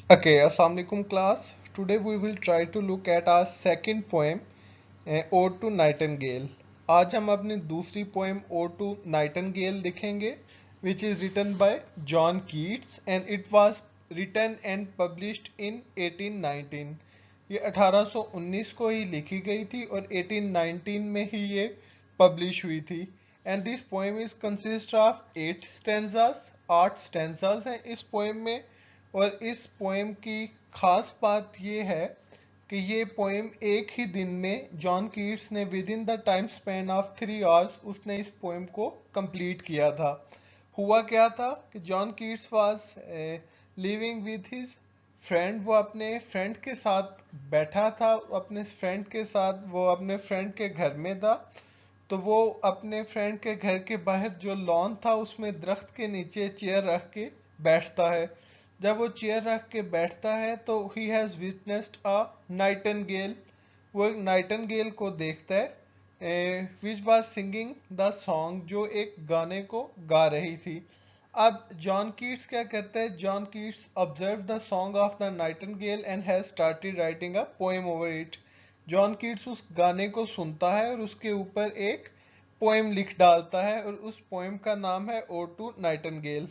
Okay, Assalamu alaikum class. Today we will try to look at our second poem, Ode to Nightingale. आज हम अपनी दूसरी poem Ode to Nightingale लिखेंगे, which is written by John Keats and it was written and published in 1819. ये 1819 को ही लिखी गई थी और 1819 में ही ये publish हुई थी. And this poem is consist of 8 stanzas. 8 stanzas हैं इस poem में. और इस पोएम की खास बात ये है कि ये पोएम एक ही दिन में जॉन कीट्स ने with in the time span of 3 hours उसने इस पोएम को कंप्लीट किया था. हुआ क्या था कि John Keats was living with his friend. वो अपने फ्रेंड के साथ बैठा था, अपने फ्रेंड के साथ वो अपने फ्रेंड के घर में था. तो वो अपने फ्रेंड के घर के बाहर जो लॉन था उसमें दरख्त के नीचे चेयर रख के बैठता है. जब वो चेयर रख के बैठता है तो he has witnessed a Nightingale. वो एक नाइटिंगेल को देखता है which was singing the song, जो एक गाने को गा रही थी. अब जॉन कीट्स क्या करता है, John Keats observe the song of the Nightingale and has started writing a poem over it. John Keats उस गाने को सुनता है और उसके ऊपर एक पोएम लिख डालता है और उस पोएम का नाम है ode to nightingale.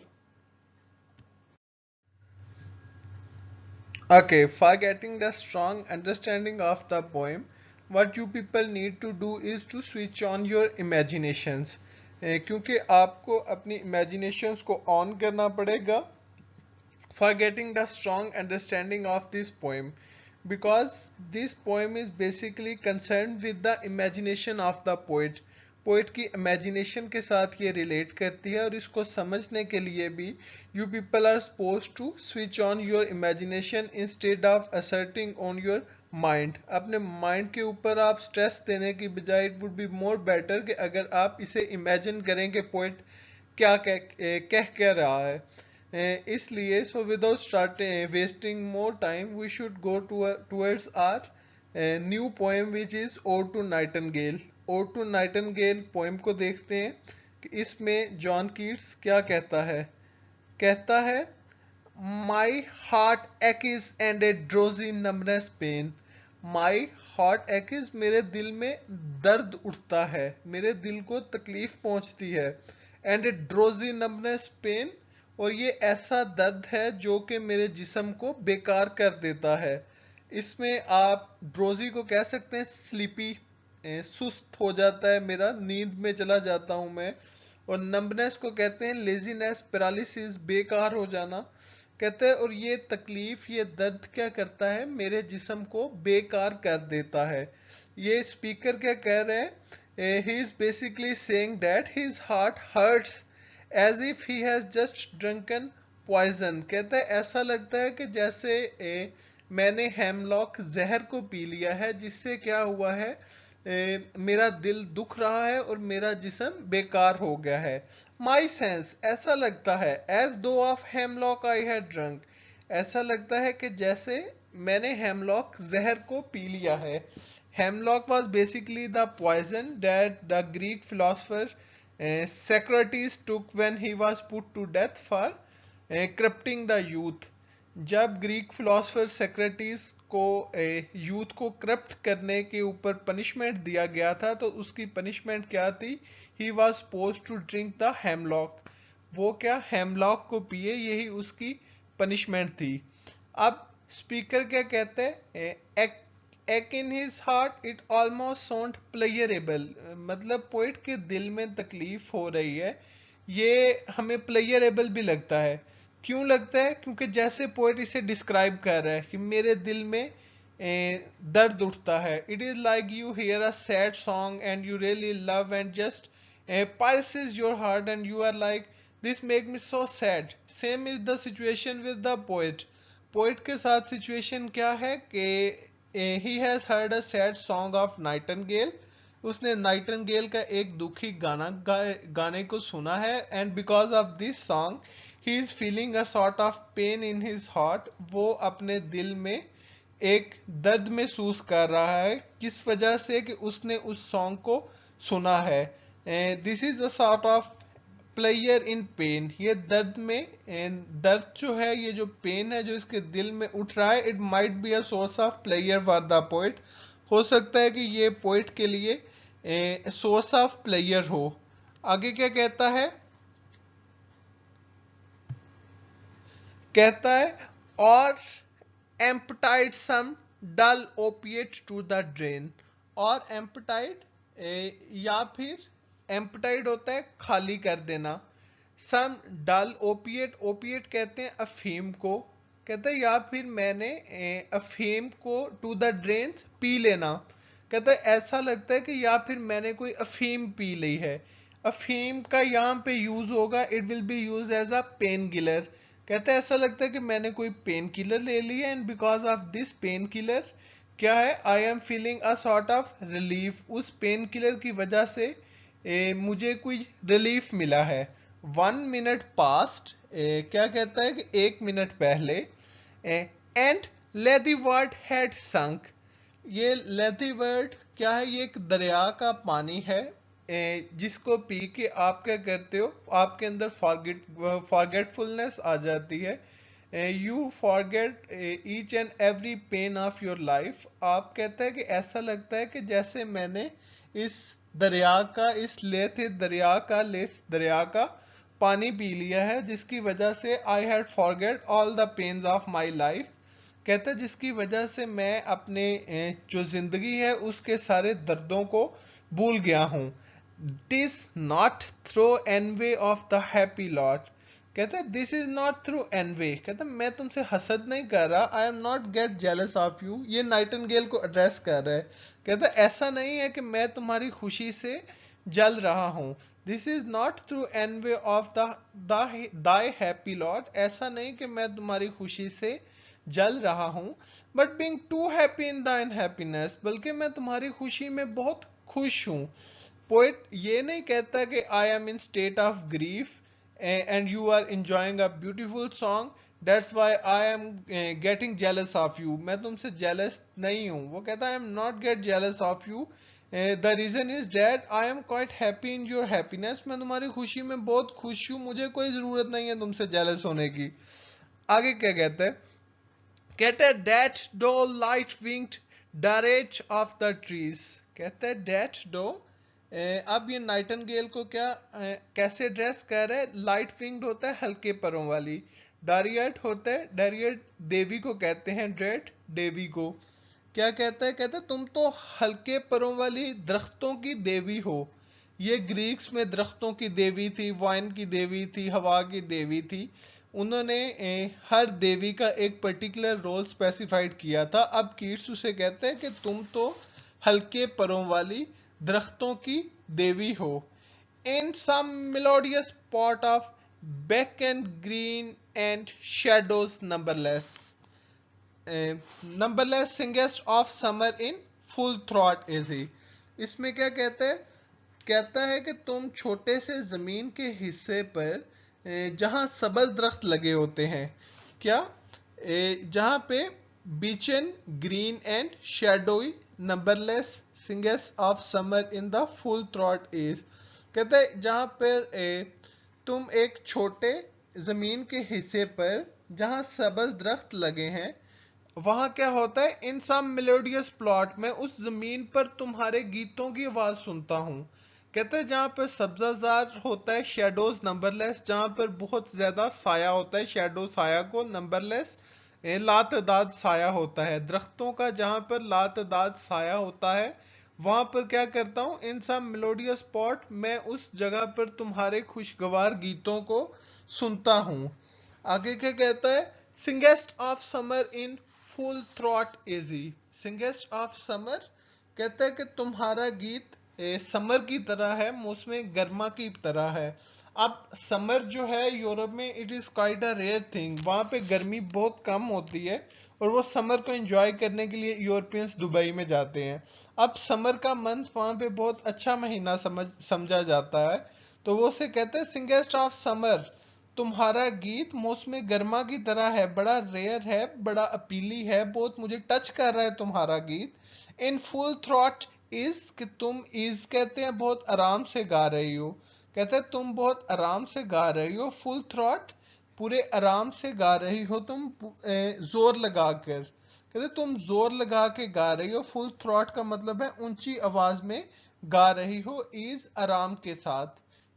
Okay, for getting the strong understanding of the poem, what you people need to do is to switch on your imaginations. क्योंकि आपको अपनी imaginations को on करना पड़ेगा for getting the strong understanding of this poem, because this poem is basically concerned with the imagination of the poet. Poet की imagination के साथ ये रिलेट करती है और इसको समझने के लिए भी you people are suppose to switch on your imagination instead of asserting on your mind. अपने माइंड के ऊपर आप स्ट्रेस देने की बजाय it would be more better कि अगर आप इसे इमेजिन करें कि पोइट क्या कह रहा है. इसलिए so without starting wasting more time we should go towards our new poem which is ode to nightingale. Ode to nightingale poem को देखते हैं कि इसमें जॉन कीट्स क्या कहता है. कहता है my heart aches and a drowsy numbness pain. My heart aches, मेरे दिल में दर्द उठता है, मेरे दिल को तकलीफ पहुंचती है. And a drowsy numbness pen, और ये ऐसा दर्द है जो कि मेरे जिस्म को बेकार कर देता है. इसमें आप ड्रोजी को कह सकते हैं स्लीपी, सुस्त हो जाता है मेरा, नींद में चला जाता हूं मैं. और नंबनेस को कहते हैं लेजीनेस, पैरालिसिस, बेकार हो जाना. कहते हैं और ये तकलीफ, ये दर्द क्या करता है, मेरे जिस्म को बेकार कर देता है. ये स्पीकर क्या कह रहे हैं, he is basically saying that his heart hurts as if he has just drunken poison. कहता है ऐसा लगता है कि जैसे मैंने हेमलॉक जहर को पी लिया है, जिससे क्या हुआ है, मेरा दिल दुख रहा है और मेरा जिस्म बेकार हो गया है. माई सेंस, ऐसा लगता है, एज दो of hemlock I had drunk, ऐसा लगता है कि जैसे मैंने हेमलॉक जहर को पी लिया है. Hemlock was basically the poison that the Greek philosopher Socrates took when he was put to death for corrupting the youth. जब ग्रीक फिलोसफर सेक्रेटिस को यूथ को करप्ट करने के ऊपर पनिशमेंट दिया गया था, तो उसकी पनिशमेंट क्या थी, he was suppose to drink the hemlock. वो क्या हेमलॉक को पिए, यही उसकी पनिशमेंट थी. अब स्पीकर क्या कहते हैं, एक in his heart it almost sound playable. मतलब पोइट के दिल में तकलीफ हो रही है, ये हमें प्लेयरेबल भी लगता है. क्यों लगता है, क्योंकि जैसे पोइट इसे डिस्क्राइब कर रहा है कि मेरे दिल में दर्द उठता है. It is like you here a sad song and you really love and just pierces your heart and you are like this make me so sad. Same is the situation with the poet. Poet के साथ situation क्या है कि he has heard a sad song of Nightingale. उसने Nightingale का एक दुखी गाने को सुना है. And because of this song he is feeling a sort of pain in his heart. वो अपने दिल में एक दर्द महसूस कर रहा है, किस वजह से कि उसने उस सॉन्ग को सुना है. This is a sort of player in pen, ये दर्द में, दर्द जो है, ये जो पेन है जो इसके दिल में उठ रहा है, it might be a source of player for the poet, हो सकता है कि ये पोइट के लिए सोर्स ऑफ प्लेयर हो। आगे क्या कहता है, कहता है और emptied some dull opiate to the drain, और एम्पटाइड या फिर एम्पटाइड होता है खाली कर देना, सम डल ओपिएट, ओपिएट कहते हैं अफीम को, कहते हैं या फिर मैंने अफीम को टू द ड्रेन पी लेना, कहते हैं ऐसा लगता है कि या फिर मैंने कोई अफीम पी ली है। अफीम का यहाँ पे यूज होगा, it will be use as a painkiller, कहते हैं ऐसा लगता है कि मैंने कोई पेन किलर ले लिया, and because of this pain killer क्या है, I am feeling a sort of relief, उस पेन किलर की वजह से मुझे कोई रिलीफ मिला है। 1 मिनट पास्ट, क्या कहता है कि 1 मिनट पहले, एंड लेदी वर्ड हैड संक, ये लेदी वर्ड क्या है, ये एक दरिया का पानी है जिसको पी के आप क्या करते हो, आपके अंदर फॉरगेटफुलनेस आ जाती है, you forget each and every pain of your life, आप कहते हैं कि ऐसा लगता है कि जैसे मैंने इस दरिया का, इस लेथ दरिया का पानी पी लिया है, जिसकी वजह से I had forget all the pains of my life, कहते हैं जिसकी वजह से मैं अपने जो जिंदगी है उसके सारे दर्दों को भूल गया हूँ। This not through envy of the happy lot, कहते हैं this is not through envy, कहते हैं मैं तुमसे हसद नहीं कर रहा, आई am not get jealous of you, ये नाइटिंगेल को एड्रेस कर रहा है, कहते हैं ऐसा नहीं है कि मैं तुम्हारी खुशी से जल रहा हूँ, this is not through envy of thy happy lot, ऐसा नहीं कि मैं तुम्हारी खुशी से जल रहा हूं, but being too happy in the unhappiness, बल्कि मैं तुम्हारी खुशी में बहुत खुश हूं। पोएट ये नहीं कहता कि I am in state of grief and you are enjoying a beautiful song, that's why I am getting jealous of you, मैं तुमसे जेलस नहीं हूं, वो कहता है I am not get jealous of you, the reason is that I am quite happy in your happiness, मैं तुम्हारी खुशी में बहुत खुश हूं, मुझे कोई जरूरत नहीं है तुमसे जेलस होने की। आगे क्या कहते हैं, कहते हैं that thou light winged dryad of the trees, कहते हैं दैट डो, अब ये नाइटिंगेल को क्या कैसे ड्रेस कर रहा है, लाइट विंग्ड होता है हल्के परों वाली, डारियट होता है, डारियट देवी को कहते हैं, ड्रेट देवी को, क्या कहता है, कहता है तुम तो हल्के परों वाली दरख्तों की देवी हो, ये ग्रीक्स में दरख्तों की देवी थी, वाइन की देवी थी, हवा की देवी थी, उन्होंने हर देवी का एक पर्टिकुलर रोल स्पेसिफाइड किया था। अब कीट्स उसे कहते हैं कि तुम तो हल्के परों वाली दरख्तों की देवी हो। In some melodious pot of beck and green and shadows numberless, numberless singest of summer in full throat easy, इसमें क्या कहते हैं, कहता है कि तुम छोटे से जमीन के हिस्से पर जहां सब्ज दरख्त लगे होते हैं, क्या जहां पे beechen green and shadowy numberless singest of summer in the full throat ease, कहते हैं जहां पर तुम एक छोटे जमीन के हिस्से पर जहां सब्ज दरख्त लगे हैं, वहां क्या होता है, इन सम मेलोडियस प्लॉट में उस जमीन पर तुम्हारे गीतों की आवाज सुनता हूं, कहते हैं जहां पर सब्जाजार होता है, शेडोज नंबरलेस, जहां पर बहुत ज्यादा साया होता है, शेडो साया को, नंबरलेस लातदाद साया होता है, दरख्तों का जहां पर लातदाद साया होता है, वहां पर क्या करता हूं, इन सम मेलोडियस स्पॉट, मैं उस जगह पर तुम्हारे खुशगवार गीतों को सुनता हूं। आगे क्या कहता है, singest of summer in full throat easy, singest of summer, कहता है कि तुम्हारा गीत समर की तरह है, मौसम गर्मा की तरह है। अब समर जो है यूरोप में it is quite a rare thing, वहां पे गर्मी बहुत कम होती है और वो समर को एंजॉय करने के लिए यूरोपियंस दुबई में जाते हैं। अब समर का मंथ वहां पे बहुत अच्छा महीना समझा जाता है, तो वो से कहते हैं सिंगेस्ट ऑफ समर, तुम्हारा गीत मौसम गर्मा की तरह है, बड़ा रेयर है, बड़ा अपीली है, बहुत मुझे टच कर रहा है तुम्हारा गीत। इन फुल थ्रॉट इज, कि तुम इज कहते हैं बहुत आराम से गा रही हो, कहता है तुम बहुत आराम से गा रही हो, फुल थ्रॉट, पूरे आराम से गा रही हो तुम, जोर लगा कर। कहते हैं तुम जोर लगा के गा रही हो, फुल थ्रॉट का मतलब है ऊंची आवाज में गा रही हो, इज आराम के साथ।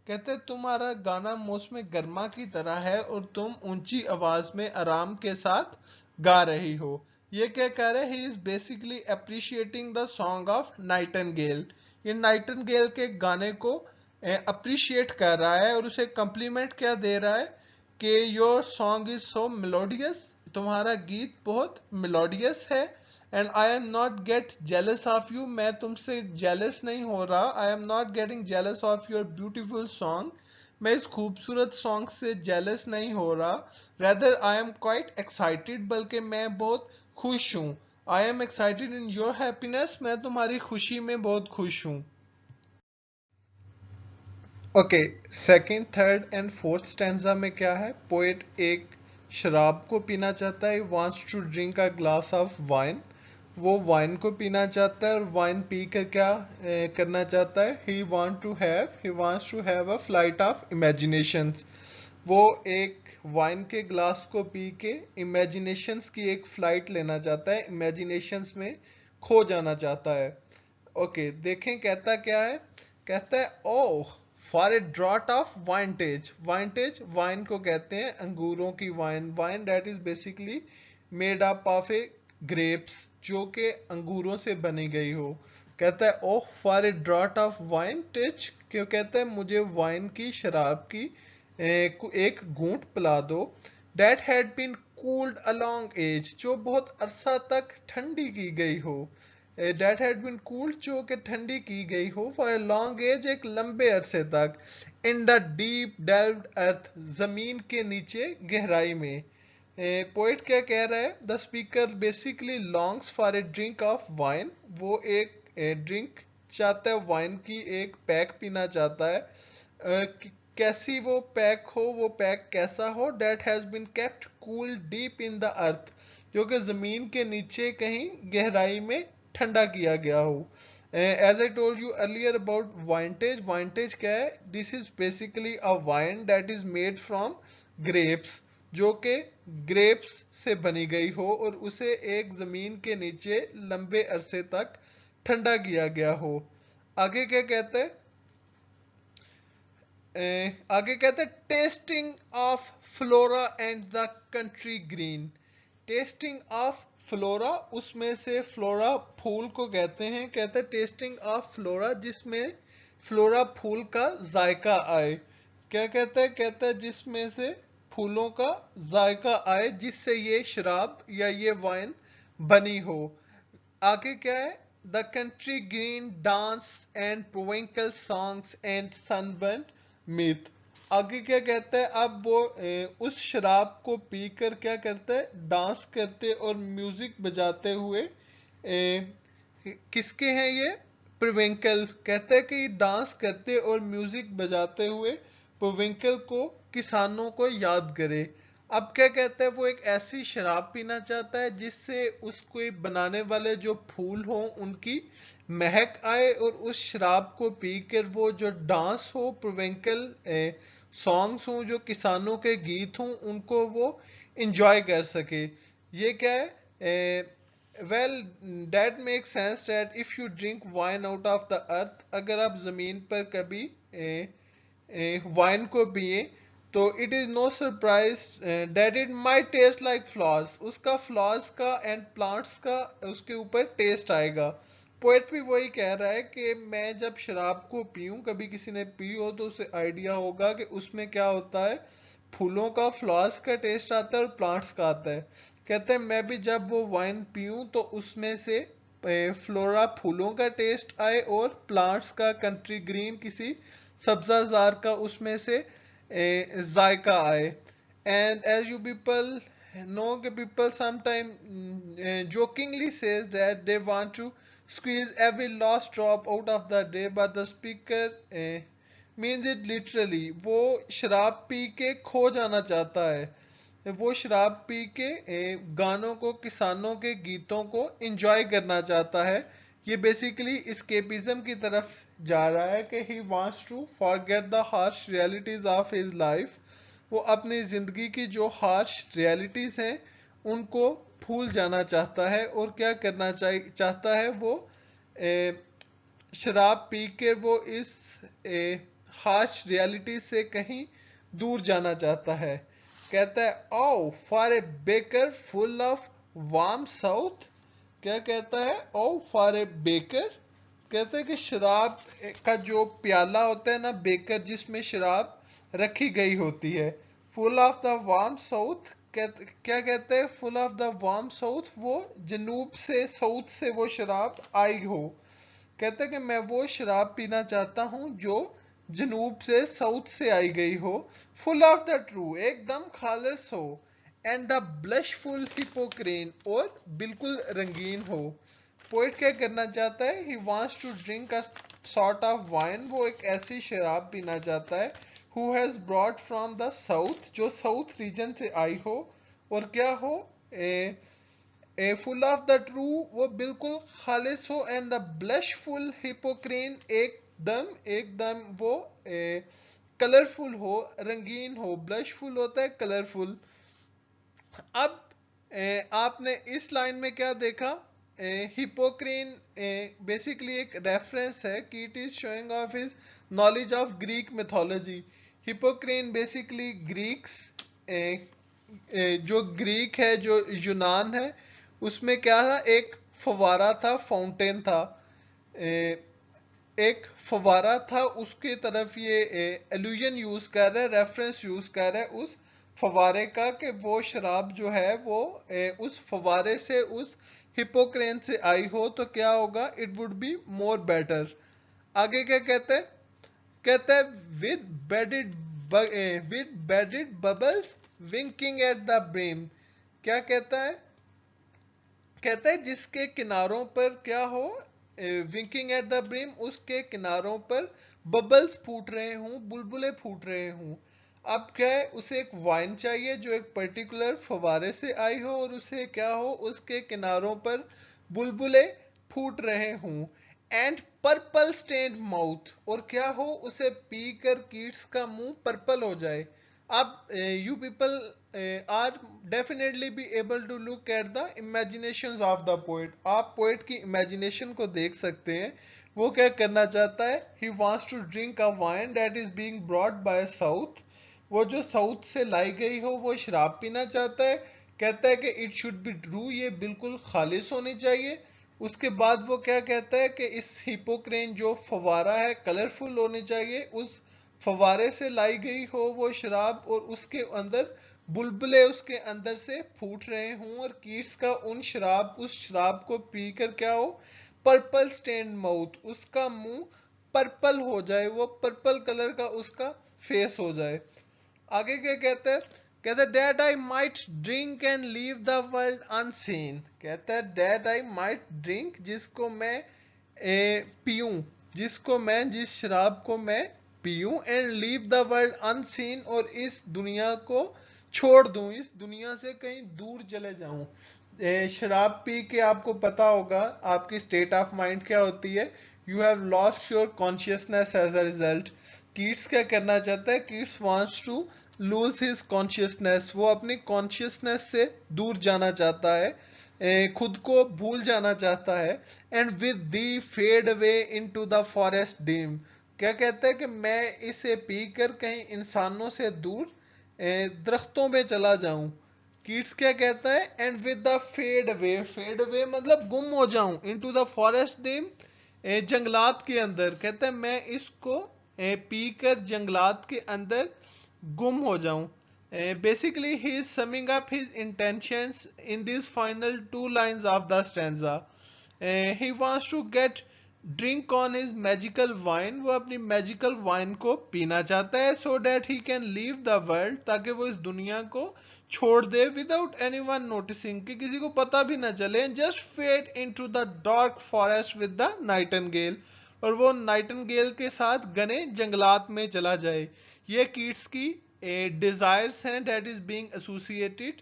कहते हैं तुम्हारा गाना मौसम गर्मा की तरह है और तुम ऊंची आवाज में आराम के साथ गा रही हो। ये क्या कह रहे हैं, he is basically appreciating the song of Nightingale. ये नाइटिंगेल के गाने को अप्रिशिएट कर रहा है और उसे कम्प्लीमेंट क्या दे रहा है कि your song is so melodious, तुम्हारा गीत बहुत मेलोडियस है। And I am not get jealous of you, मैं तुमसे जेलस नहीं हो रहा, आई am not getting jealous of your beautiful song, मैं इस खूबसूरत सॉन्ग से जेलस नहीं हो रहा। Rather I am quite excited, बल्कि मैं बहुत खुश हूँ। I am excited in your happiness, मैं तुम्हारी खुशी में बहुत खुश हूँ। Okay, second, third and fourth stanza में क्या है, पोएट एक शराब को पीना चाहता है, wants to drink a glass of wine, वो वाइन को पीना चाहता है और वाइन पी कर क्या करना चाहता है, he wants to have a flight of imaginations, वो एक वाइन के ग्लास को पी के इमेजिनेशंस की एक फ्लाइट लेना चाहता है, इमेजिनेशंस में खो जाना चाहता है। ओके, देखें कहता क्या है, कहता है oh for a draught of vintage, vintage wine को कहते हैं, अंगूरों की wine, wine that is basically made up of a grapes, जो कि अंगूरों से बनी गई हो। कहता है oh for a draught of vintage, क्यों कहता है मुझे वाइन की, शराब की एक घूंट पिला दो। That had been cooled a long age, जो बहुत अरसा तक ठंडी की गई हो, डेट हैड बीन कूल्ड, जो कि ठंडी की गई हो, फॉर ए लॉन्ग एज, एक लंबे अरसे तक, इन द डीप डेल्व्ड अर्थ, जमीन के नीचे गहराई में। पोइट क्या कह रहा है, the speaker basically longs for a drink of wine, वो एक ड्रिंक चाहता है, वाइन की एक पैक पीना चाहता है। कैसी वो पैक हो, वो पैक कैसा हो, that has been kept cool deep in the earth, जो कि जमीन के नीचे कहीं गहराई में ठंडा किया गया हो। As I told you earlier about vintage, vintage क्या है, this is basically a wine that is made from grapes, जो कि ग्रेप्स से बनी गई हो और उसे एक जमीन के नीचे लंबे अरसे तक ठंडा किया गया हो। आगे क्या कहते हैं, आगे कहते हैं testing of flora and the country green, testing of flora, उसमें से फ्लोरा फूल को कहते हैं, कहते हैं टेस्टिंग ऑफ फ्लोरा, जिसमें फ्लोरा फूल का जायका आए। क्या कहता है, कहता है जिसमें से फूलों का जायका आए, जिससे ये शराब या ये वाइन बनी हो। आगे क्या है, the country green dance and provincial songs and sunburn mirth. आगे क्या कहता है, अब वो उस शराब को पीकर क्या करता है, डांस करते और म्यूजिक बजाते हुए, किसके हैं ये, प्रोविंकल, कहता है कि डांस करते और म्यूजिक बजाते हुए प्रोविंकल को, किसानों को याद करे। अब क्या कहता है, वो एक ऐसी शराब पीना चाहता है जिससे उसको बनाने वाले जो फूल हों उनकी महक आए और उस शराब को पीकर वो जो डांस हो, प्रोविंकल सॉन्ग्स हों, जो किसानों के गीत हों, उनको वो इंजॉय कर सके। ये क्या है, well that make sense that if you drink wine out of the earth, अगर आप जमीन पर कभी वाइन को पिए तो it is no surprise that it my taste like flowers, उसका फ्लावर्स का एंड प्लांट्स का उसके ऊपर टेस्ट आएगा। पोएट भी वही कह रहा है कि मैं जब शराब को पीऊं, कभी किसी ने पी हो तो उसे आइडिया होगा कि उसमें क्या होता है, फूलों का, फ्लावर्स का टेस्ट आता है और प्लांट्स का आता है। कहते हैं मैं भी जब वो वाइन पीऊं तो उसमें से फ्लोरा फूलों का टेस्ट आए और प्लांट्स का, कंट्री ग्रीन किसी सब्जाजार का उसमें से जायका आए। And as you people know कि people sometimes jokingly says that they want to squeeze every last drop out of the day, but the speaker means it literally, वो शराब पी के खो जाना चाहता है, वो शराब पी के गानों को, किसानों के गीतों को एंजॉय करना चाहता है, ये बेसिकली इस्केपिज्म की तरफ जा रहा है कि he wants to forget the harsh realities of his life. वो अपनी ज़िंदगी की जो हार्श रियलिटीज हैं उनको भूल जाना चाहता है, और क्या करना चाहता है वो शराब पी के वो इस हार्श रियलिटी से कहीं दूर जाना चाहता है। कहता है O for a beaker full of warm south. क्या कहता है? ओ फॉर ए बेकर, कहते हैं कि शराब का जो प्याला होता है ना, बेकर जिसमें शराब रखी गई होती है, full of the warm south. क्या कहते हैं? Full of the warm south, वो जनूब से, साउथ से वो शराब आई हो। कहते हैं कि मैं वो शराब पीना चाहता हूँ जो जनूब से, साउथ से आई गई हो, फुल ऑफ द ट्रू, एकदम खालिस हो, एंड द ब्लशफुल हिपोक्रेन, और बिल्कुल रंगीन हो। पोइट क्या करना चाहता है? He wants to drink a sort of wine, वो एक ऐसी शराब पीना चाहता है, who has brought from the south, जो साउथ रीजन से आई हो, और क्या हो? A full of the true, वो बिल्कुल खालिस हो, एंड द ब्लशफुल हिपोक्रेन, एकदम एकदम वो कलरफुल हो, रंगीन हो। ब्लशफुल होता है कलरफुल। अब आपने इस लाइन में क्या देखा? हिपोक्रेन बेसिकली एक रेफरेंस है कि it is showing of his knowledge of Greek mythology. Hippocrene basically Greeks, जो ग्रीक है, जो यूनान है, उसमें क्या था? एक फवारा था, फाउंटेन था, एक फवारा था, उसके तरफ ये एल्यूजन यूज कर रहा है, रेफरेंस यूज कर रहा है उस फवारे का, कि वो शराब जो है वो उस फवारे से, उस हिपोक्रेन से आई हो, तो क्या होगा? It would be more better. आगे क्या कहते हैं? कहता है with bedded bubbles winking at the brim. क्या कहता है? कहता है जिसके किनारों पर क्या हो? विंकिंग एट द ब्रिम, उसके किनारों पर बबल्स फूट रहे हूं, बुलबुले फूट रहे हूं। अब क्या है? उसे एक वाइन चाहिए जो एक पर्टिकुलर फवारे से आई हो, और उसे क्या हो? उसके किनारों पर बुलबुले फूट रहे हूं। एंड पर्पल स्टेन्ड माउथ, और क्या हो? उसे पीकर कीट्स का मुंह पर्पल हो जाए। अब you people are definitely be able to look at the imaginations of the poet. आप पोएट की इमेजिनेशन को देख सकते हैं। वो क्या करना चाहता है? He wants to drink a wine that is being brought by south, वो जो साउथ से लाई गई हो वो शराब पीना चाहता है। कहता है कि इट शुड बी ट्रू, ये बिल्कुल खालिस होनी चाहिए। उसके बाद वो क्या कहता है कि इस हिपोक्रेन जो फवारा है, कलरफुल होनी चाहिए, उस फवारे से लाई गई हो वो शराब, और उसके अंदर बुलबुले उसके अंदर से फूट रहे हों, और कीट्स का उस शराब को पीकर क्या हो? पर्पल स्टेन्ड माउथ, उसका मुंह पर्पल हो जाए, वो पर्पल कलर का उसका फेस हो जाए। आगे क्या कहता है? कहता है that I might drink and leave the world unseen. कहता है दैट आई माइट ड्रिंक, जिसको मैं पीऊं, जिस शराब को मैं पीऊं, and leave the world unseen, और इस दुनिया को छोड़ दूं, इस दुनिया से कहीं दूर चले जाऊं। शराब पी के आपको पता होगा आपकी स्टेट ऑफ माइंड क्या होती है। You have lost your consciousness as a result. Keats क्या करना चाहता है? Keats wants to lose his consciousness, वो अपनी कॉन्शियसनेस से दूर जाना चाहता है, खुद को भूल जाना चाहता है। And with the fade away into the forest dim. क्या कहता है? कि मैं इसे पीकर कहीं इंसानों से दूर दरख्तों में चला जाऊं। कीट्स क्या कहता है? And with the fade away मतलब गुम हो जाऊं, इनटू द फॉरेस्ट डीम, जंगलात के अंदर। कहता है मैं इसको पीकर जंगलात के अंदर गुम हो जाऊं। Basically he is summing up his intentions in this final two lines of the stanza. He wants to get drink on his magical wine, वो अपनी मैजिकल वाइन को पीना चाहता है, so that he can leave the world, ताकि वो इस दुनिया को छोड़ दे, विदाउट एनीवन नोटिसिंग, कि किसी को पता भी ना चले। Just fade into the dark forest with the Nightingale, और वो नाइटिंगेल के साथ घने जंगलात में चला जाए। ये कीट्स की डिजायर्स हैं, that is being associated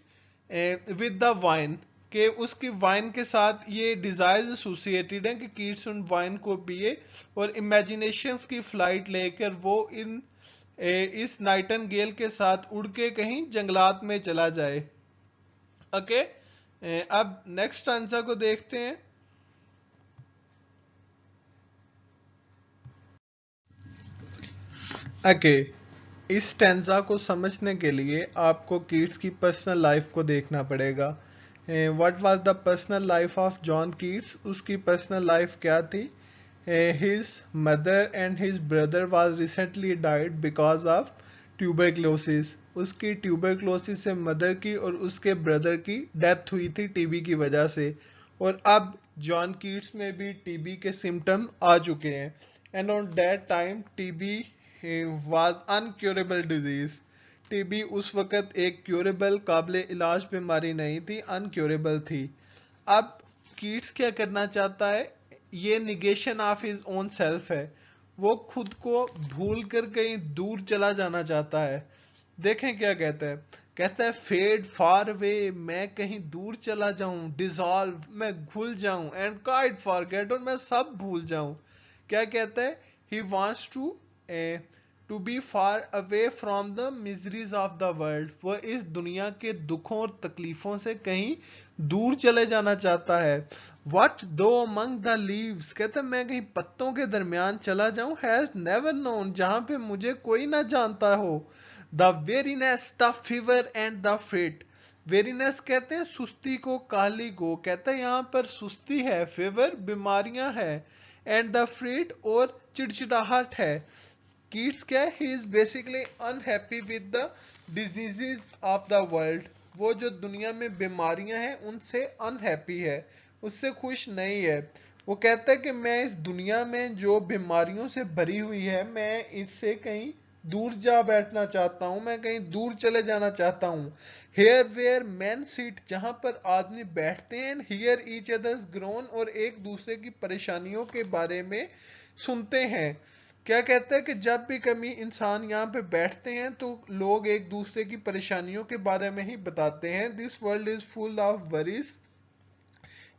with the wine. कि उसकी वाइन के साथ ये डिजायर्स एसोसिएटेड हैं कि कीट्स उन वाइन को पिए और इमेजिनेशंस की फ्लाइट लेकर वो इस नाइटिंगेल के साथ उड़ के कहीं जंगलात में चला जाए। ओके, अब नेक्स्ट आंसर को देखते हैं। ओके, इस स्टैंजा को समझने के लिए आपको कीट्स की पर्सनल लाइफ को देखना पड़ेगा। What was the personal life of John Keats? उसकी पर्सनल लाइफ क्या थी? His mother and his brother was recently died because of tuberculosis. उसकी ट्यूबरक्लोसिस से मदर की और उसके ब्रदर की डेथ हुई थी टीबी की वजह से, और अब जॉन कीट्स में भी टीबी के सिम्टम आ चुके हैं। And on that time TB was incurable disease. TB उस वक्त एक क्योरेबल काबिल इलाज बीमारी नहीं थी, अनक्योरेबल थी। अब कीट्स क्या करना चाहता है? ये negation of his own self है। वो खुद को भूल कर कहीं दूर चला जाना चाहता है। देखें क्या कहता है। कहता है फेड फार अवे, मैं कहीं दूर चला जाऊं, डिजॉल्व, मैं घुल जाऊं, एंड काइट फॉरगेट, और मैं सब भूल जाऊं। क्या कहता है? He wants to be far away from the miseries of the world. वो इस दुनिया के दुखों और तकलीफों से कहीं दूर चले जाना चाहता है। वट दो अमंग द लीव्स, कहते मैं कहीं पत्तों के दरमियान चला जाऊं, हैज नेवर नोन, जहां पे मुझे कोई ना जानता हो। The weariness, the fever and the fit. Weariness कहते हैं सुस्ती को, काहली को। कहते हैं यहाँ पर सुस्ती है, फीवर बीमारियां है, एंड द फ्रीट और चिड़चिड़ाहट है। कीट्स क्या है? ही is basically unhappy with the diseases of the world. वो जो दुनिया में बीमारियां हैं उनसे अनहैप्पी है, उससे खुश नहीं है। वो कहता है कि मैं इस दुनिया में जो बीमारियों से भरी हुई है, मैं इससे कहीं दूर जा बैठना चाहता हूँ, मैं कहीं दूर चले जाना चाहता हूँ। हेयर वेयर मैन सीट, जहां पर आदमी बैठते हैं, and hear each others grown, और एक दूसरे की परेशानियों के बारे में सुनते हैं। क्या कहता है कि जब भी कभी इंसान यहाँ पे बैठते हैं तो लोग एक दूसरे की परेशानियों के बारे में ही बताते हैं। This world is full of worries,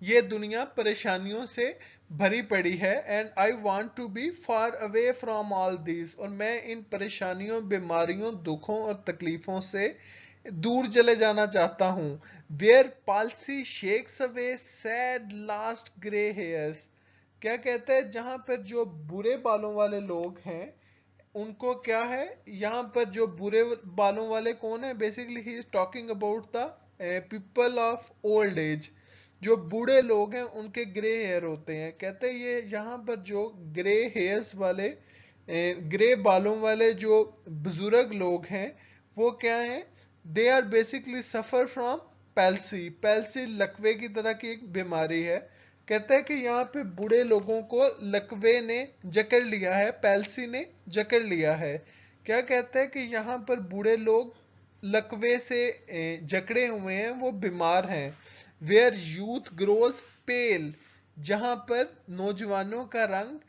ये दुनिया परेशानियों से भरी पड़ी है। And I want to be far away from all this, और मैं इन परेशानियों, बीमारियों, दुखों और तकलीफों से दूर चले जाना चाहता हूँ। Where palsy shakes away sad last grey hairs. क्या कहता है? जहां पर जो बुरे बालों वाले लोग हैं उनको क्या है, यहाँ पर जो बुरे बालों वाले कौन है? Basically he is talking about the people of old age. जो बूढ़े लोग हैं उनके ग्रे हेयर होते हैं। कहते हैं ये यहाँ पर जो ग्रे हेयर्स वाले, ग्रे बालों वाले जो बुजुर्ग लोग हैं, वो क्या है? They are basically suffer from palsy. Palsy लकवे की तरह की एक बीमारी है। कहता है कि यहाँ पे बूढ़े लोगों को लकवे ने जकड़ लिया है, पैल्सी ने जकड़ लिया है। क्या कहता है कि यहाँ पर बूढ़े लोग लकवे से जकड़े हुए हैं, वो बीमार हैं। वेयर यूथ ग्रोज पेल, जहां पर नौजवानों का रंग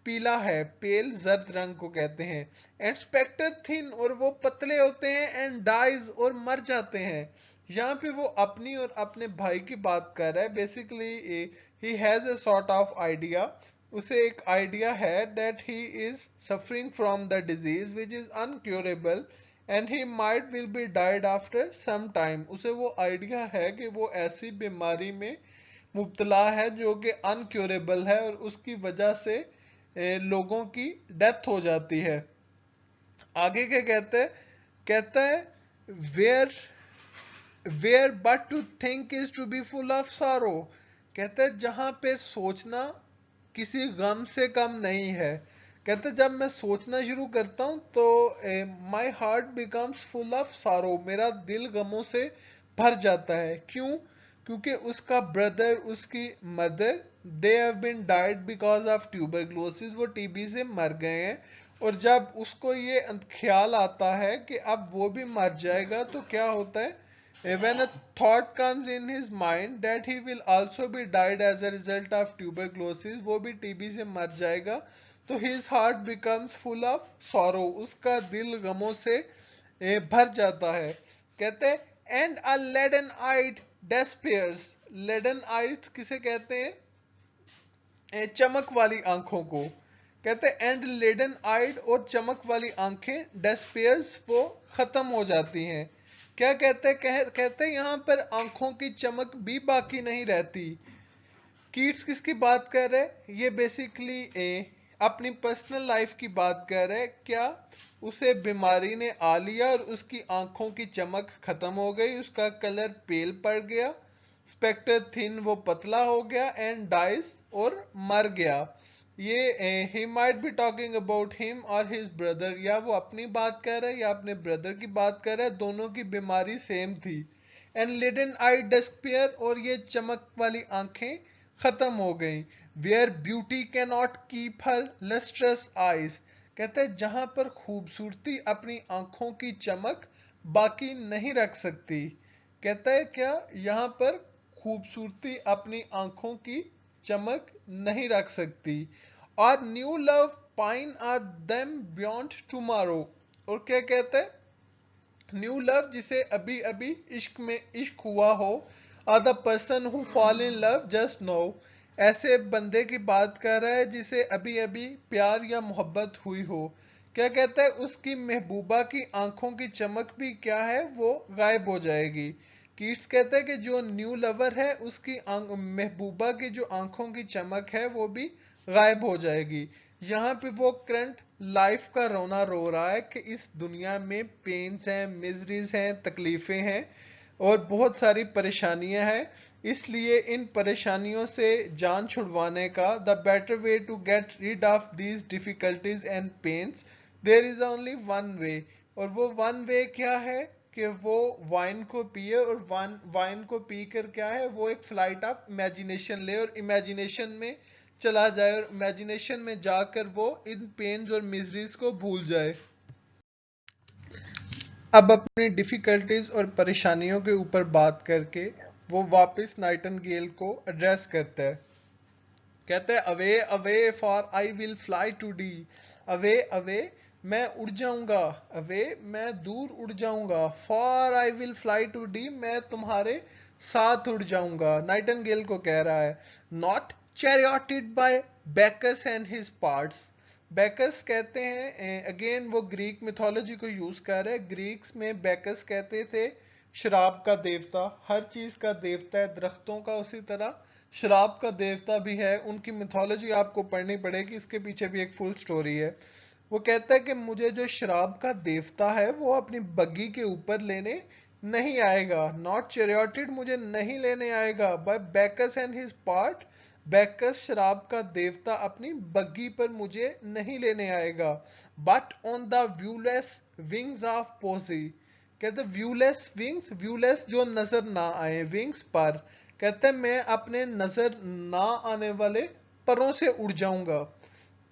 पीला है, पेल जर्द रंग को कहते हैं। एंड स्पेक्टर थिन, और वो पतले होते हैं, एंड डाइज, और मर जाते हैं। यहाँ पे वो अपनी और अपने भाई की बात कर रहा है। Basically he has a sort of idea, उसे एक आइडिया है that he is suffering from the disease which is incurable and he might will be died after some time. उसे वो आइडिया है कि वो ऐसी बीमारी में मुब्तला है जो कि अनक्योरेबल है, और उसकी वजह से लोगों की डेथ हो जाती है। आगे क्या कहते हैं? कहता है where where but to think is to be full of sorrow. कहते हैं जहां पे सोचना किसी गम से कम नहीं है। कहते जब मैं सोचना शुरू करता हूं तो my heart becomes full of सारो, मेरा दिल गमों से भर जाता है। क्यों? क्योंकि उसका ब्रदर, उसकी mother, they have been died because of tuberculosis, वो टीबी से मर गए हैं। और जब उसको ये ख्याल आता है कि अब वो भी मर जाएगा तो क्या होता है? When a thought comes in his mind that he will also be died as a result of tuberculosis, वो भी टीबी से मर जाएगा, तो his heart becomes full of sorrow, उसका दिल गमों से भर जाता है। कहते हैं and a leaden eyed despairs, leaden eyes किसे कहते हैं? चमक वाली आंखों को कहते हैं। एंड लेडन आइड, और चमक वाली आंखें डेस्पेयर्स, वो खत्म हो जाती हैं। क्या कहते हैं? कहते हैं यहाँ पर आंखों की चमक भी बाकी नहीं रहती। कीट्स किसकी बात कर रहे हैं? ये बेसिकली अपनी पर्सनल लाइफ की बात कर रहे हैं। क्या उसे बीमारी ने आ लिया और उसकी आंखों की चमक खत्म हो गई, उसका कलर पेल पड़ गया, स्पेक्टर थिन, वो पतला हो गया, एंड डाइस, और मर गया। ये he might be talking about him और हिज ब्रदर, या वो अपनी बात कर रहा है या अपने ब्रदर की बात कर रहा है, दोनों की बीमारी सेम थी। एंड लिडन आई डिस्पेयर, और ये चमक वाली आंखें खत्म हो गई। Where beauty can not keep her lustrous eyes, कहते हैं जहां पर खूबसूरती अपनी आंखों की चमक बाकी नहीं रख सकती। कहता है क्या? यहाँ पर खूबसूरती अपनी आंखों की चमक नहीं रख सकती। और new love pine are them beyond tomorrow, और क्या कहते हैं? न्यू लव, जिसे अभी अभी इश्क में इश्क हुआ हो, are the person who fall in love just know, ऐसे बंदे की बात कर रहा है जिसे अभी अभी प्यार या मोहब्बत हुई हो। क्या कहता है? उसकी महबूबा की आंखों की चमक भी क्या है, वो गायब हो जाएगी। कीट्स कहता है कि जो न्यू लवर है उसकी महबूबा की जो आंखों की चमक है वो भी गायब हो जाएगी। यहाँ पे वो करंट लाइफ का रोना रो रहा है कि इस दुनिया में पेन्स हैं, मिजरीज हैं, तकलीफें हैं, और बहुत सारी परेशानियां हैं। इसलिए इन परेशानियों से जान छुड़वाने का the better way to get rid of these difficulties and pains, there is only one way. और वो वन वे क्या है? कि वो वाइन को पिए, और वाइन को पीकर क्या है, वो एक फ्लाइट ऑफ इमेजिनेशन ले, और इमेजिनेशन में चला जाए, और इमेजिनेशन में जाकर वो इन पेन्स और मिजरीज को भूल जाए। अब अपनी डिफिकल्टीज और परेशानियों के ऊपर बात करके वो वापस नाइटिंगेल को एड्रेस करता है। कहते हैं away away for I will fly to thee, away away मैं उड़ जाऊंगा, अवे मैं दूर उड़ जाऊंगा, for I will fly to thee मैं तुम्हारे साथ उड़ जाऊंगा। नाइटिंगेल को कह रहा है। Not charioted by Bacchus and his pards, Bacchus कहते हैं, अगेन वो ग्रीक मिथोलॉजी को यूज कर रहे हैं। ग्रीक्स में बैकस कहते थे शराब का देवता, हर चीज का देवता है, दरख्तों का उसी तरह शराब का देवता भी है। उनकी मिथोलॉजी आपको पढ़नी पड़ेगी, इसके पीछे भी एक फुल स्टोरी है। वो कहता है कि मुझे जो शराब का देवता है वो अपनी बग्गी के ऊपर लेने नहीं आएगा। नॉट चैरियोटेड, मुझे नहीं लेने आएगा, by Bacchus and his pards, Bacchus शराब का देवता अपनी बग्गी पर मुझे नहीं लेने आएगा। But on the viewless wings of poesy, कहते व्यूलेस विंग्स, व्यूलेस जो नजर ना आए, विंग्स पर, कहते मैं अपने नजर ना आने वाले परों से उड़ जाऊंगा।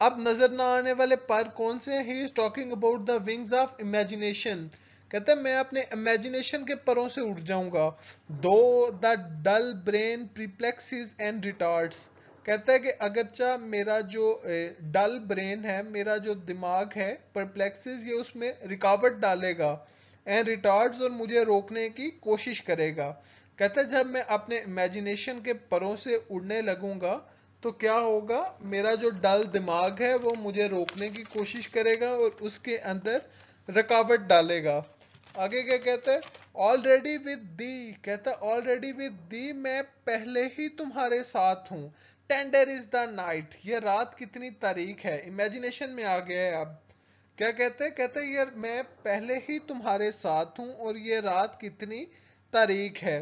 अब नजर ना आने वाले पर कौन से? He is talking about the wings of imagination, कहते हैं मैं अपने इमेजिनेशन के परों से उड़ जाऊंगा। Though the dull brain perplexes and retards, कहता है कि अगरचा मेरा जो डल ब्रेन है, मेरा जो दिमाग है, परप्लेक्सिस, ये उसमें रुकावट डालेगा, एंड रिटार्ड्स, और मुझे रोकने की कोशिश करेगा। कहता है जब मैं अपने इमेजिनेशन के परों से उड़ने लगूंगा तो क्या होगा? मेरा जो डल दिमाग है वो मुझे रोकने की कोशिश करेगा और उसके अंदर रुकावट डालेगा। आगे क्या कहता है? ऑलरेडी विद दी, कहता है ऑलरेडी विद दी मैं पहले ही तुम्हारे साथ हूँ। टेंडर इज द नाइट, ये रात कितनी तारीख है, इमेजिनेशन में आ गया है। अब क्या कहते हैं? कहते हैं यार मैं पहले ही तुम्हारे साथ हूँ और ये रात कितनी तारीख है।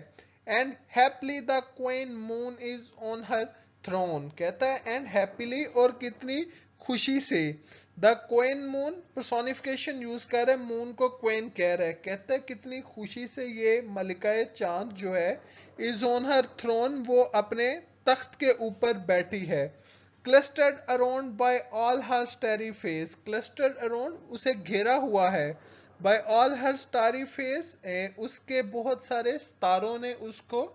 And happily the queen moon is on her throne, कहता है एंड हैप्पीली, और कितनी खुशी से। The queen moon personification use कर रहे, मून को क्वीन कह रहा है। कहता है कितनी खुशी से ये मलिका चांद जो है, इज ऑन हर थ्रोन, वो अपने तख्त के ऊपर बैठी है। Clustered around by all her starry fays, clustered around उसे घेरा हुआ है, by all her starry fays, उसके बहुत सारे सितारों ने उसको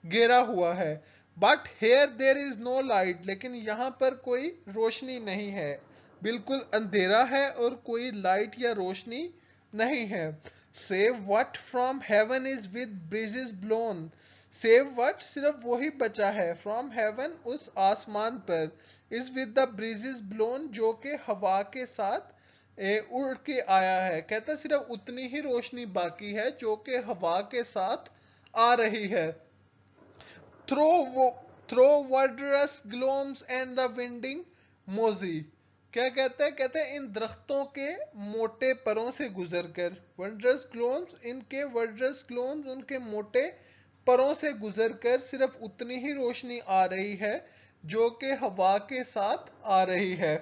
घेरा हुआ है। But here there is no light, लेकिन यहाँ पर कोई रोशनी नहीं है, बिल्कुल अंधेरा है और कोई लाइट या रोशनी नहीं है। Save what from heaven is with breezes blown, save what, सिर्फ वही बचा है, फ्रॉम हेवन, उस आसमान पर, is with the breezes blown, जो कि हवा के साथ उड़ के आया है। कहता है सिर्फ उतनी ही रोशनी बाकी है जो कि हवा के साथ आ रही है। Through through verdurous glooms and the winding mossy, क्या कहते हैं, कहते हैं इन दरख्तों के मोटे परों से गुजरकर, वंडरस ग्लोम्स, इनके वंडरस ग्लोम्स, उनके मोटे परों से गुजरकर सिर्फ उतनी ही रोशनी आ रही है जो कि हवा के साथ आ रही है।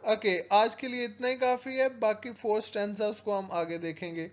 ओके, आज के लिए इतना ही काफी है, बाकी 4 स्टैंजास को हम आगे देखेंगे।